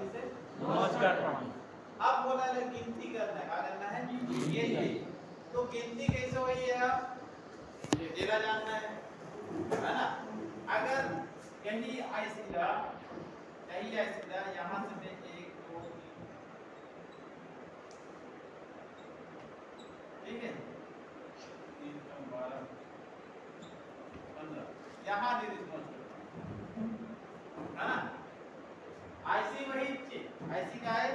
जल्दी से नमस्कार प्रणाम। अब बोला है गिनती करना है, क्या करना है गिनती। तो गिनती कैसे हुई है अब तेरा जानना है ना। अगर यही आइसिला यहाँ से मैं 1 2 3 ठीक है 3 12 15 यहाँ दे रिस्पॉन्स है ना। आईसी वही चीज आईसी का है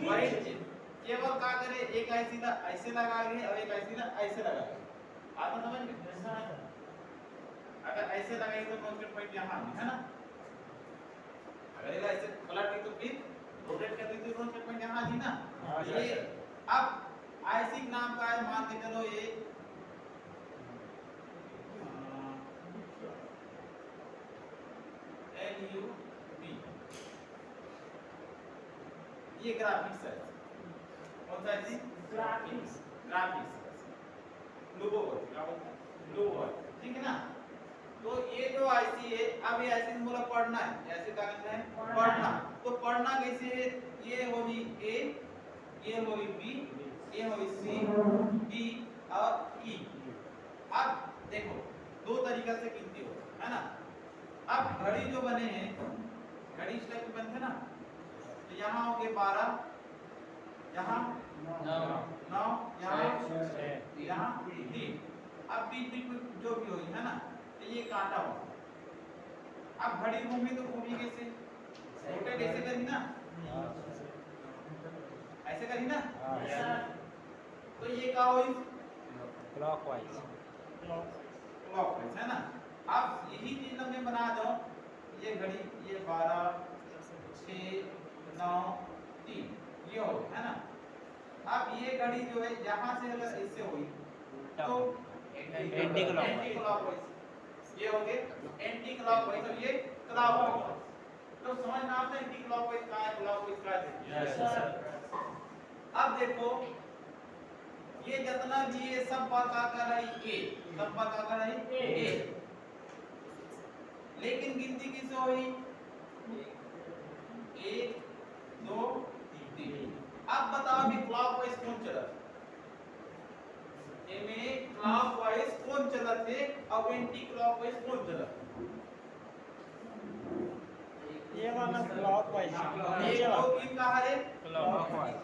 वही चीज केवल क्या करे एक आईसी ना ऐसे लगा के और एक आईसी ना ऐसे लगा के आता समझ में। अगर ऐसे लगाएंगे तो नोट पॉइंट यहाँ है ना। अगर ये ऐसे पलट दी तो फिर रोटेट कर दी तो नोट पॉइंट यहाँ थी ना। ये अब आईसी नाम का है मान के चलो ये LUB ये ग्राफिक्स है। कौन सा है ग्राफिक्स लोगो क्या बोलते हैं लोगो ठीक है ना। तो ये जो आईसी है अब ये आईसी में बोला पढ़ना है ऐसे क्या करना है पढ़ना। तो पढ़ना कैसे है ये होगी ए ये होगी बी ये होगी सी डी और ई। अब देखो दो तरीका से गिनती हो है ना। अब घड़ी जो बने हैं घड़ी इस टाइप के बनते हैं ना। तो यहाँ हो गए 12 यहाँ 9 यहाँ 3। अब बीच में जो भी होगी है ना तो ये काटा हो। अब घड़ी घूमी तो घूमी कैसे रोटेट ऐसे करी ना ऐसे करी ना। तो ये क्या हुई क्लॉकवाइज है ना। अब यही चीज मैं बना दो ये घड़ी ये 12 6 9 3 ये हो है ना। अब ये घड़ी जो है यहाँ से अगर ऐसे हुई तो एंटी क्लॉकवाइज ये हो गए एंटी क्लॉकवाइज और ये क्लॉकवाइज। तो समझ में आता है एंटी क्लॉकवाइज का है क्लॉकवाइज का है। Yes sir. अब देखो ये जितना भी ये सब बात का कर रही ए सब बात का कर रही ए लेकिन गिनती किससे हुई 1 2 3। अब बताओ भी क्लॉकवाइज कौन चला में क्लॉकवाइज कौन चला थे और एंटी क्लॉकवाइज कौन चला। ये वाला क्लॉकवाइज 1 2 3 कहां है क्लॉकवाइज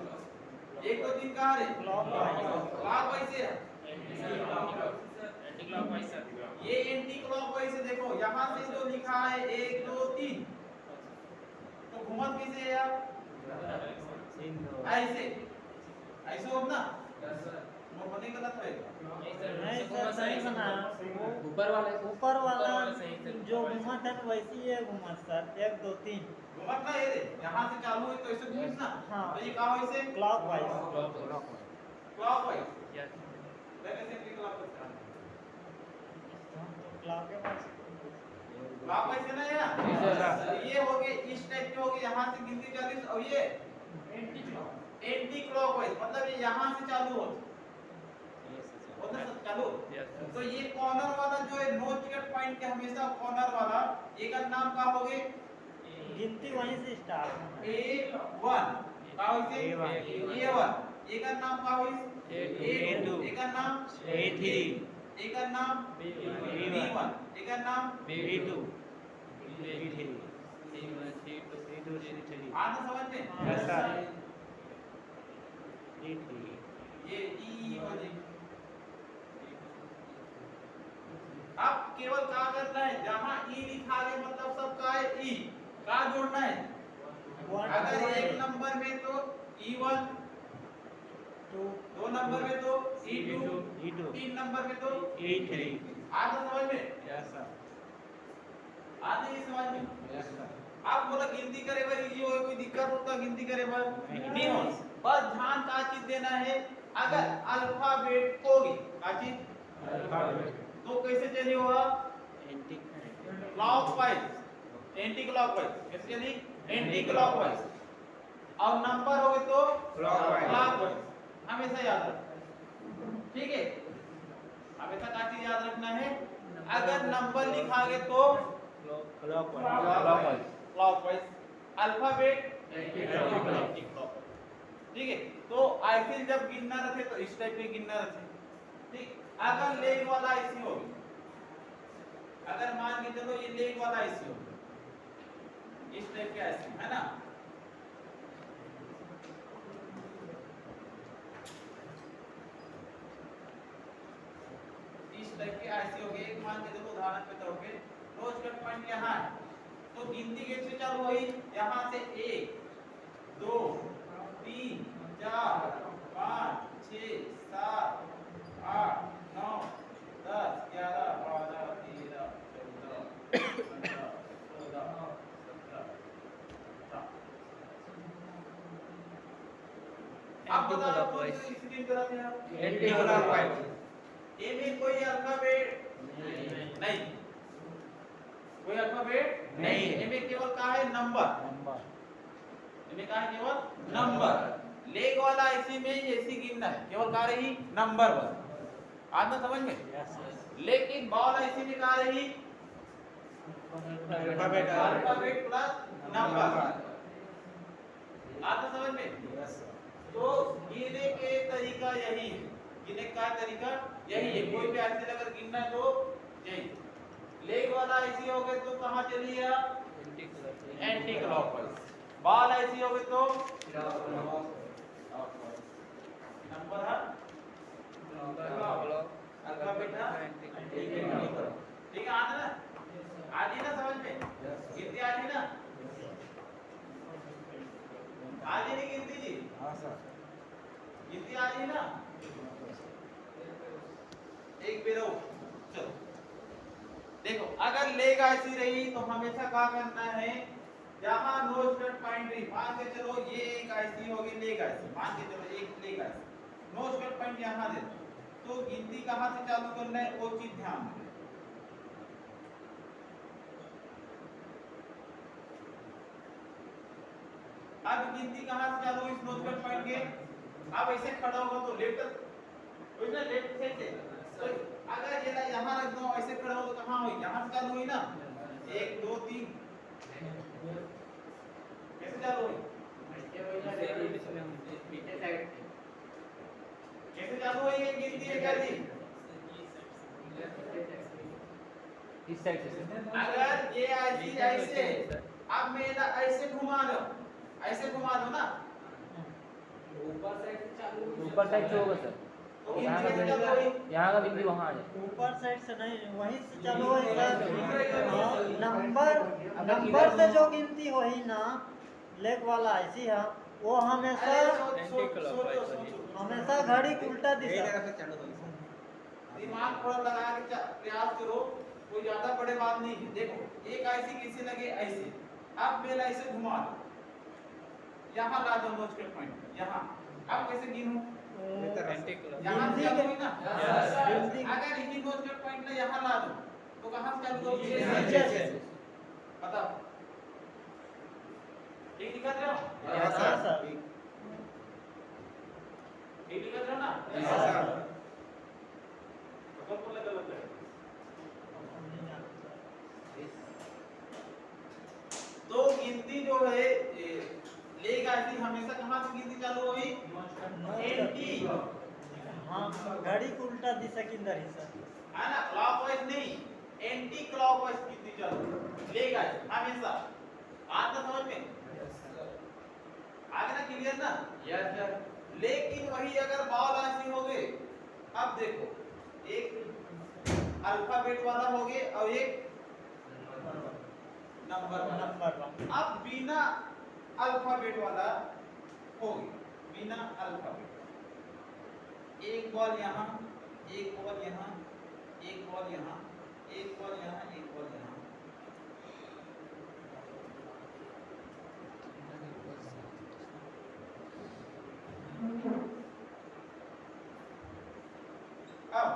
1 2 3 कहां है क्लॉकवाइज से है एंटी क्लॉकवाइज सर। ये एंटी क्लॉकवाइज से देखो यहाँ से जो लिखा है 1 2 3 तो घुमत कैसे है आप ऐसे ऐसे हो ना वो बने गलत होएगा नहीं सर सही बना। ऊपर वाला जो घुमा था वैसे ही है घुमा सर 1 2 3 घुमत ना ये यहाँ से चालू है तो ऐसे घूमिस ना। हाँ। तो ये कहाँ वैसे क्लॉकवाइज क्लॉकवाइज देखो ऐसे क्लॉकवाइज क्लॉकवाइज है ना ये हो गए इस टाइप के हो गए यहाँ से गिनती 40 और ये एंटी क्लॉकवाइज मतलब ये यहाँ से चालू होता चालू। तो ये कॉर्नर वाला जो है नो टिकट पॉइंट के हमेशा कॉर्नर वाला ये का नाम क्या हो गए गिनती वहीं से स्टार्ट A1 का होइसे A1 ये का नाम क्या होइस A2 ये का नाम A3 ये का नाम B1 ये का नाम B2 आना समझ में यस सर ये E वाली। अब केवल क्या करना है जहां ई लिखा है मतलब सब का है ई का जोड़ना है। अगर एक नंबर में तो E1 दो नंबर में तो E2 तीन नंबर में तो E3 आधा समझ में यस सर आधी ही समझ में यस सर। आप बोला गिनती करे बार इजी हो कोई दिक्कत होता गिनती करे बार नहीं हो। बस ध्यान का चीज देना है अगर अल्फाबेट होगी का चीज तो कैसे चली होगा एंटी क्लॉकवाइज एंटी क्लॉकवाइज कैसे चली एंटी क्लॉकवाइज और नंबर हो गए तो क्लॉकवाइज हमेशा याद रखना ठीक है। हमेशा का चीज याद रखना है अगर नंबर लिखा गया तो clockwise clockwise alphabet anti clock. ठीक है, तो आईसी जब गिनना रखे तो इस टाइप में गिनना रखे। ठीक, अगर लेग वाला आईसी हो, अगर मान के चलो ये लेग वाला आईसी हो, इस टाइप के आईसी है ना, इस टाइप के आईसी हो गए, एक मान के चलो उदाहरण पे तौर पे नोच कट पॉइंट यहाँ है, तो गिनती कैसे चालू हुई, यहाँ से 1 2 3 4 5 6 7 8 9 10 11 12 13 14 15 16 17। अब बताओ कौन सी स्क्रीन पे रहते हैं आप? Anti clockwise. ए में कोई अल्फाबेट नहीं, कोई अल्फाबेट नहीं, ए में केवल क्या है, नंबर, इनमें कहा है केवल नंबर। लेग वाला आईसी में ऐसी गिनना है, केवल कहा रही नंबर बस, आता समझ में। लेकिन बॉल आईसी में कहा रही अल्फाबेट प्लस नंबर, आता समझ में। तो गिनने के तरीका यही है, गिनने का तरीका यही है, कोई भी आईसी अगर गिनना है तो यही। लेग वाला आईसी हो गए तो कहां चलिए आप, एंटी क्लॉकवाइज। बॉल ऐसी होगी तो नंबर है अल्फाबेट है, ठीक है, आना ना, आजी ना समझ में, गिनती आजी ना, आजी नहीं गिनती जी, हाँ सर, गिनती आजी ना, एक बेरो। चलो देखो, अगर लेग ऐसी रही तो हमेशा क्या करना है, जहां नोच कट पॉइंट रही, मान के चलो ये एक आईसी होगी लेग आईसी, मान के चलो एक लेग आईसी, नोच कट पॉइंट यहां दे, तो गिनती कहां से चालू करना है वो चीज ध्यान में। अब गिनती कहां से चालू हुई इस नोच कट पॉइंट के, अब ऐसे खड़ा होगा तो लेफ्ट, वैसे लेफ्ट साइड से, तो अगर ये यहां रख दो ऐसे खड़ा हो तो कहां हुई, यहां से चालू हुई ना, 1 2 3, कैसे चालू हुई, कैसे चालू हुई ये गिनती है क्या जी, इस साइड से। अगर ये ऐसी ऐसे, अब मैं ऐसे घुमा दो, ऐसे घुमा दो ना, ऊपर साइड से होगा सर, तो यहाँ का गिनती कैसे चालू हुई, यहाँ का बिंदु वहाँ आ जाए। ऊपर साइड से नहीं, वहीं से चालू हुई सर। नंबर से जो गिनती हुई ना, लेग वाला आईसी है, वो हमेशा हमेशा घड़ी की उल्टा दिशा। दिमाग थोड़ा लगा के प्रयास करो, कोई ज्यादा बड़े बात नहीं है। देखो एक ऐसी किसी लगे ऐसे, अब बेल ऐसे घुमा दो, यहाँ ला दो नोच कट पॉइंट, यहाँ अब कैसे गिनूं, यहाँ से चालू हुई ना, अगर यही नोच कट पॉइंट ना यहाँ ला दो तो कहाँ से चालू होगी, नीचे से। बताओ ठीक दिखा रहे हो, हाँ सर, ठीक दिखा रहे हो ना, हाँ सर। तो गिनती जो है लेग आईसी हमेशा कहां से गिनती चालू हुई, एंटी, हाँ, घड़ी की उल्टा दिशा की अंदर ही सर, है ना, क्लॉकवाइज नहीं, एंटी क्लॉकवाइज गिनती चालू लेग आईसी हमेशा, आता समझ में, आगे ना, क्लियर ना, यस सर। लेकिन वही अगर बॉल आईसी हो गए, अब देखो एक अल्फाबेट वाला हो गए और एक नंबर, अब बिना अल्फाबेट वाला हो गया, बिना अल्फाबेट, एक बॉल यहाँ, एक बॉल यहाँ, एक बॉल यहाँ, एक बॉल यहाँ, एक बॉल यहाँ, अब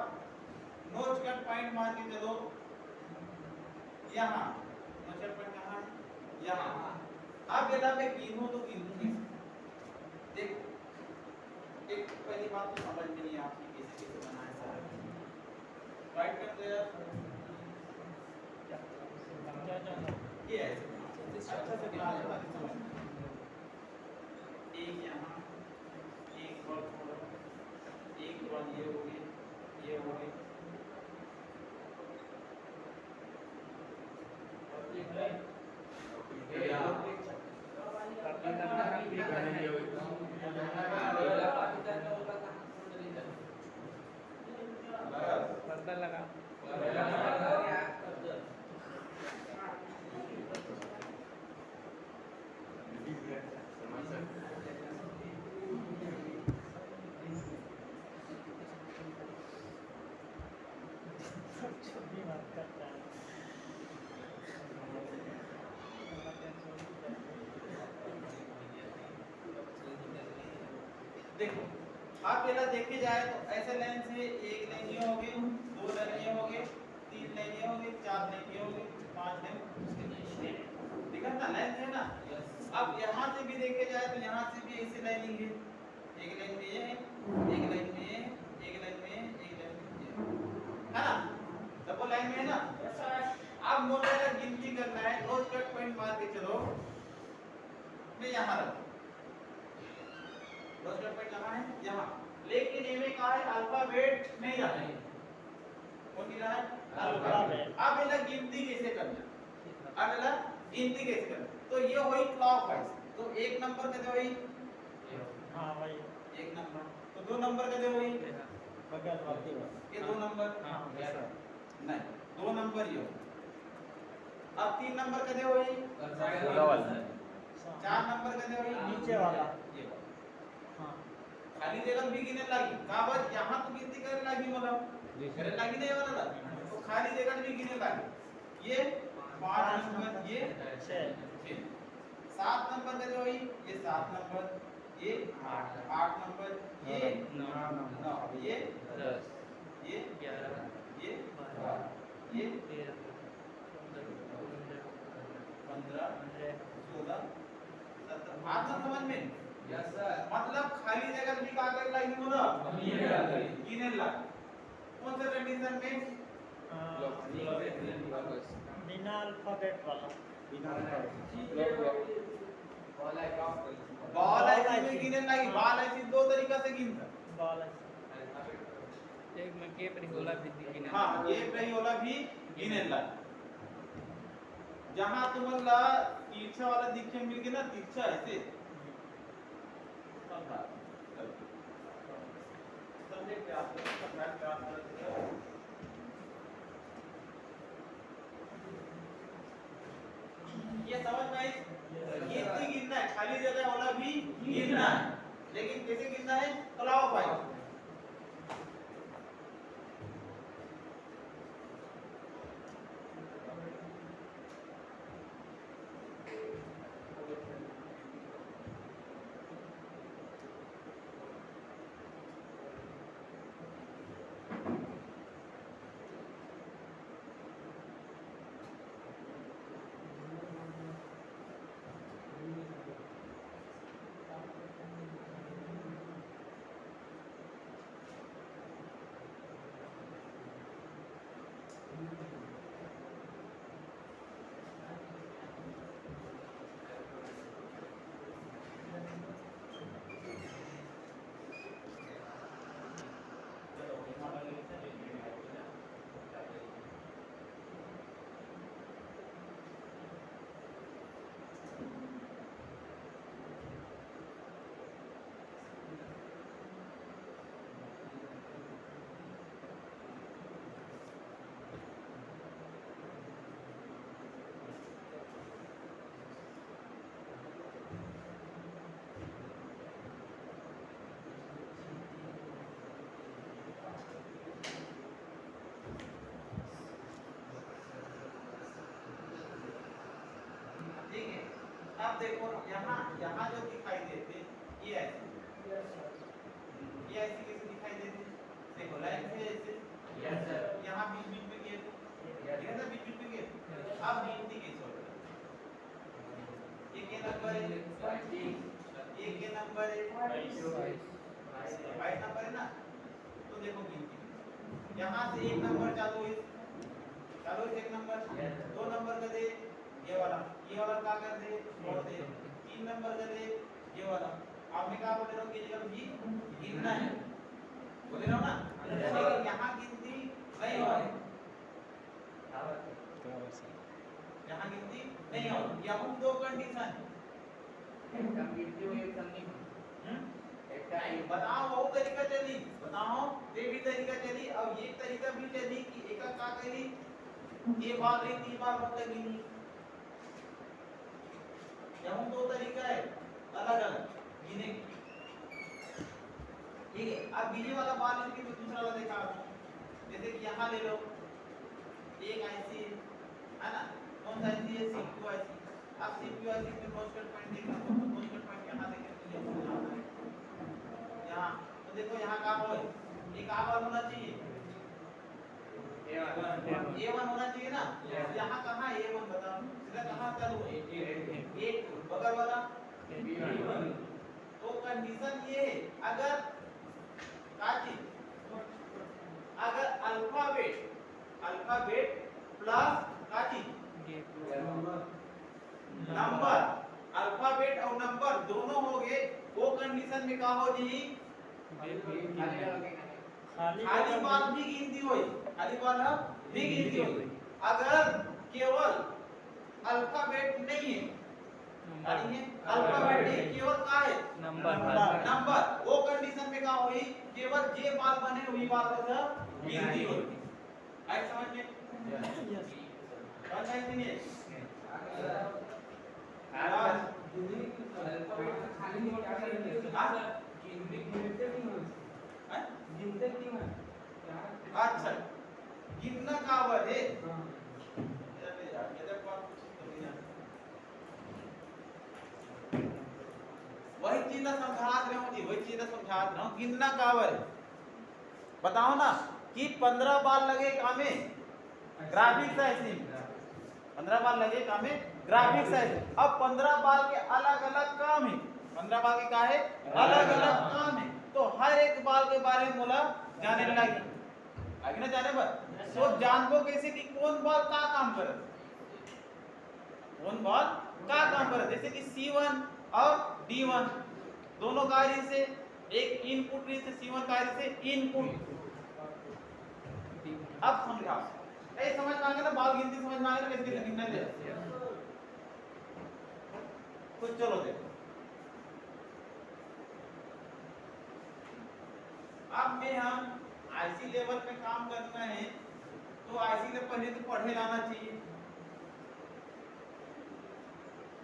नोच कट पॉइंट मान के चलो यहाँ, नोच कट पॉइंट कहाँ है, यहाँ। अब यदि मैं गिनूं तो गिनूंगी, देखो एक पहली बात तो समझ में नहीं आती कैसे कैसे बनाया सारा, राइट कर दो यार, ये ऐसे अच्छा से क्लास बना के समझ, ये हो गई, ये हो गई। पर्दा लगा छुट्टी मत करता है। देखो आप पहला देखे जाए तो ऐसे लाइन से एक लाइन ये हो गई, दो लाइन ये हो गई, तीन लाइन ये हो गई, चार लाइन ये हो गई, पांच लाइन दिखा ना लाइन है ना। अब यहाँ से भी देखे जाए तो यहाँ से भी ऐसी लाइनिंग है, एक लाइन में ये है, एक लाइन में ये, एक लाइन में ये, एक लाइन में ये, है ना, डबल लाइन में है ना। अब मुझे गिनती करना है, रोज कट पॉइंट मार के चलो, मैं यहाँ रखूँ, रोज कट पॉइंट कहाँ है, यहाँ। लेकिन ये में कहा है अल्फाबेट नहीं रहा है, कौन नहीं रहा है, अल्फाबेट। अब इला गिनती कैसे करना, अब इला गिनती कैसे करना, तो ये हुई क्लॉकवाइज, तो एक नंबर कदे हुई, हाँ भाई एक नंबर, तो दो नंबर कदे हुई, बगल वाली ये दो नंबर, हाँ नहीं दो नंबर ये हुई। अब तीन नंबर कदे हुई, डबल चार नंबर कदे हुई, नीचे वाला ये वाला। हाँ खाली जगह भी गिने लगी का बस यहाँ तो गिनती करे लगी, मतलब करे लगी नहीं वाला था, तो खाली जगह भी गिने लगी। ये पांच नंबर, ये छः सात नंबर का जो ये सात नंबर, ये आठ नंबर, ये नौ, ये 10 ये 11 ये 12, ये 13 15 16 17। बात तो समझ में, यस सर, मतलब खाली जगह भी का कर लगी, मतलब गिने लगी। कौन से कंडीशन में, बिना अल्फाबेट वाला बॉल ऐसी में गिने लगी, बॉल ऐसी दो तरीका से गिनता, बॉल एक में के पर गोला भी दिखी ना। हाँ ये रही वाला भी गिने लगी। जहां तुम्हाला तिरछा वाला दिखे मिल गया ना, तिरछा ऐसे समझे क्या आप ये समझ में आई। गिनती गिनना है, खाली जगह वाला भी गिनना है, लेकिन कैसे गिनना है, क्लॉकवाइज। ठीक है, अब देखो यहाँ यहाँ जो दिखाई देते ये ऐसे, ये ऐसे कैसे दिखाई देते, देखो लाइन से ऐसे, यहाँ बीच बीच में ये ठीक है ना, बीच बीच में ये। अब गिनती कैसे होती है, ये क्या नंबर है, ये क्या नंबर है, 22 नंबर है ना। तो देखो गिनती यहाँ से एक नंबर चालू है, एक नंबर, दो नंबर का दे ये वाला क्या कर दे, छोड़ दे, तीन नंबर का दे ये वाला। अब मैं क्या बोल रहा हूँ कि जब भी गिनना है, बोले रहो ना, लेकिन यहाँ गिनती नहीं हो रही, यहाँ गिनती नहीं हो रही। यहाँ दो कंडीशन बताओ, वो तरीका चली, बताओ ये भी तरीका चली और ये तरीका भी चली कि एक का करी ये बात रही 3 बार मतलब गिनी। यहाँ दो तरीका है अलग अलग गिने की, ठीक है। अब बीजे वाला बात लेके तो दूसरा वाला देखा आपको, जैसे कि यहाँ ले लो एक आईसी है ना, कौन सा आईसी है, सीपीयू आईसी। अब सीपीयू आईसी में मोस्टल पॉइंट देखना, तो मोस्टल पॉइंट यहाँ देखें तो यहाँ तो देखो यहाँ का हो एक आवर होना चाहिए, A1 होना चाहिए ना, यहाँ कहाँ A1 बताओ, सीधा कहाँ चालू है A2, बगल वाला B1। तो कंडीशन ये है, अगर काची अगर अल्फाबेट प्लस काची नंबर, अल्फाबेट और नंबर दोनों हो गए, वो कंडीशन में का हो जी खाली बात भी गिनती होई, खाली बात भी गिनती होई। अगर केवल अल्फाबेट नहीं है, अल्फाबेट नहीं केवल का है नंबर, वो कंडीशन में का होई केवल जे बात बने वही बात का गिनती होई। आई समझ में? समझ में नहीं? अच्छा गिनना का वर्ड है, वही चीज समझात रहे हो जी, वही चीज समझात रहे हो। गिनना का वर्ड बताओ ना कि 15 बार लगे कामे ग्राफिक्स आईसी, 15 बार लगे कामे ग्राफिक्स आईसी। अब 15 बार के अलग अलग काम है, 15 बार के का है अलग अलग काम है, तो हर एक बाल के बारे में बोला जाने लगी आगे ना जाने पर तो जानबो कैसे कि कौन बाल का काम करे, कौन बाल का काम करे। जैसे कि C1 और D1 दोनों कार्य से एक इनपुट से C1 कार्य से इनपुट। अब समझाओ ऐसे समझ में आ गया ना, बाल गिनती समझ में आ गया कैसे कैसे गिनना है। तो चलो देखो अब में हम आईसी लेवल पे काम करना है, तो आईसी लेवल पहले तो पढ़े लाना चाहिए।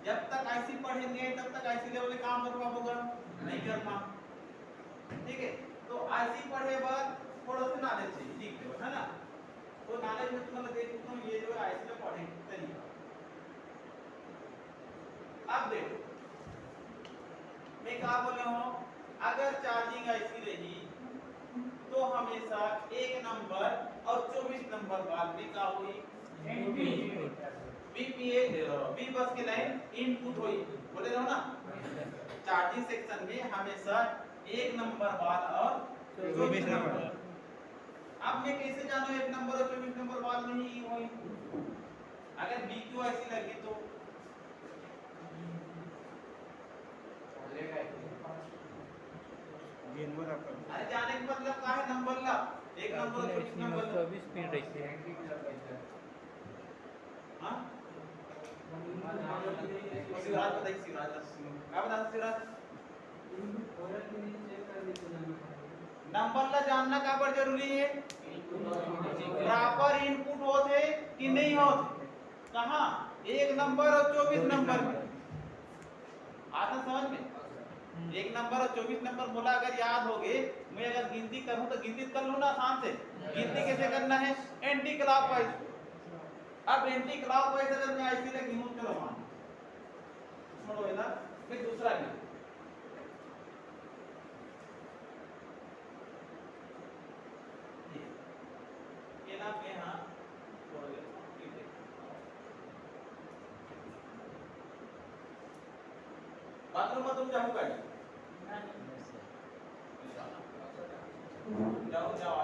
जब तक आईसी पढ़ेंगे तब तक आईसी लेवल पे काम कर पाओगे नहीं कर पाओ, ठीक है। तो आईसी पढ़े बाद थोड़ा सा नॉलेज चाहिए, ठीक है ना। तो नॉलेज में तुम्हें देख चुका हूं ये जो आईसी में पढ़े तरीका। अब देखो मैं क्या बोले हूं, अगर चार्जिंग आईसी रही तो हमेशा एक नंबर और 24 नंबर बाद में क्या हुई बीपीए बी बस के लाइन इनपुट हुई, बोले रहो ना। चार्जिंग सेक्शन में हमेशा एक नंबर बाद और 24 नंबर। अब मैं कैसे जानूं एक नंबर और 24 नंबर बाद में ही हुई, अगर बीक्यू ऐसी लगी तो अरे जाने का मतलब का है नंबर ला एक नंबर और 24 नंबर 24 पिन रहते हैं। हां सिराज बताइए, सिराज क्या बता सिराज नंबर ला जानना का पर जरूरी है, प्रॉपर इनपुट होते कि नहीं होते, कहां एक नंबर और 24 नंबर में आता समझ में। एक नंबर और 24 नंबर बोला अगर याद हो गए, मैं अगर गिनती करूं तो गिनती कर लूं ना आसान से। गिनती कैसे करना है एंटी क्लॉकवाइज। अब एंटी क्लॉकवाइज अगर मैं ऐसे लगी हूं, चलो मान छोड़ो इधर, मैं दूसरा भी ये ना मैं हां छोड़ दे बाथरूम जाऊंगा जाओ जाओ